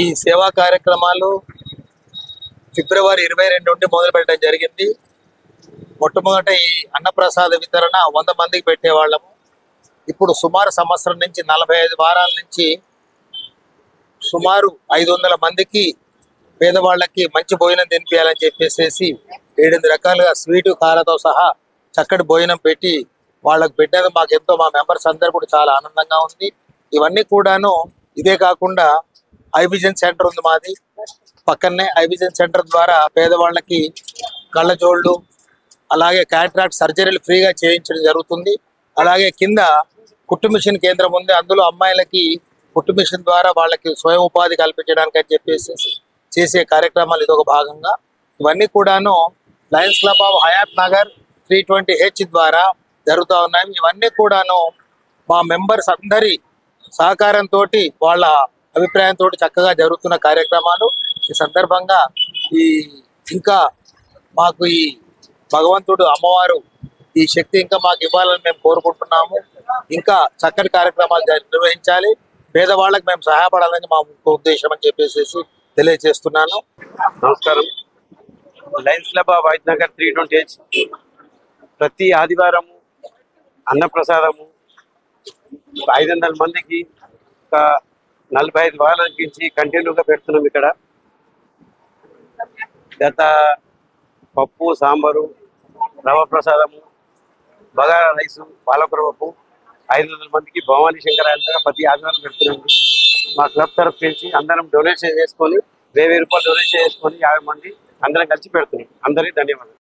ఈ సేవా కార్యక్రమాలు ఫిబ్రవరి 22 నుండి మొదలు పెట్టడం జరిగింది. మొట్టమొదట ఈ అన్నప్రసాద వితరణ 100 మందికి పెట్టేవాళ్ళము. ఇప్పుడు సుమారు సంవత్సరం నుంచి 45 వారాల నుంచి సుమారు 500 మందికి పేదవాళ్ళకి మంచి భోజనం తినిపించాలని చెప్పేసి 7 రకాలుగా స్వీటు కారతో సహా చక్కటి భోజనం పెట్టి వాళ్ళకు పెట్టేది మాకు ఎంతో, మా మెంబర్స్ అందరూ కూడా చాలా ఆనందంగా ఉంది. ఇవన్నీ కూడాను ఇదే కాకుండా ఐవిజన్ సెంటర్ ఉంది మాది పక్కనే. ఐవిజన్ సెంటర్ ద్వారా పేదవాళ్ళకి కళ్ళజోళ్ళు అలాగే క్యాట్రాక్ట్ సర్జరీలు ఫ్రీగా చేయించడం జరుగుతుంది. అలాగే కింద కుట్టు మిషన్ కేంద్రం ఉంది, అందులో అమ్మాయిలకి కుట్టు మిషన్ ద్వారా వాళ్ళకి స్వయం ఉపాధి కల్పించడానికి అని చెప్పేసి చేసే కార్యక్రమాలు ఇదొక భాగంగా. ఇవన్నీ కూడాను Lions club of Hayat Nagar 320H ద్వారా జరుగుతూ ఉన్నాయి. ఇవన్నీ కూడాను మా మెంబర్స్ అందరి సహకారంతో వాళ్ళ అభిప్రాయంతో చక్కగా జరుగుతున్న కార్యక్రమాలు. ఈ సందర్భంగా ఇంకా మాకు ఈ భగవంతుడు అమ్మవారు ఈ శక్తి ఇంకా మాకు ఇవ్వాలని మేము కోరుకుంటున్నాము. ఇంకా చక్కటి కార్యక్రమాలు నిర్వహించాలి, పేదవాళ్ళకి మేము సహాయపడాలని మా ఉద్దేశం అని చెప్పేసి తెలియజేస్తున్నాను. నమస్కారం. Lions club of Hayat Nagar 320H ప్రతి ఆదివారము అన్నప్రసాదము 500 మందికి ఒక 45 వారాల నుంచి కంటిన్యూగా పెడుతున్నాం. ఇక్కడ గత పప్పు, సాంబారు, రవ ప్రసాదము, బగారా రైసు, పాలకూర పప్పు 500 మందికి భవానీ శంకరాయ ప్రతి ఆదివారం పెడుతున్నాం. మా క్లబ్ తరఫు నుంచి అందరం డొనేషన్ చేసుకొని 1000 రూపాయలు డొనేషన్ చేసుకొని 50 మంది అందరం కలిసి పెడుతున్నాం. అందరికీ ధన్యవాదాలు.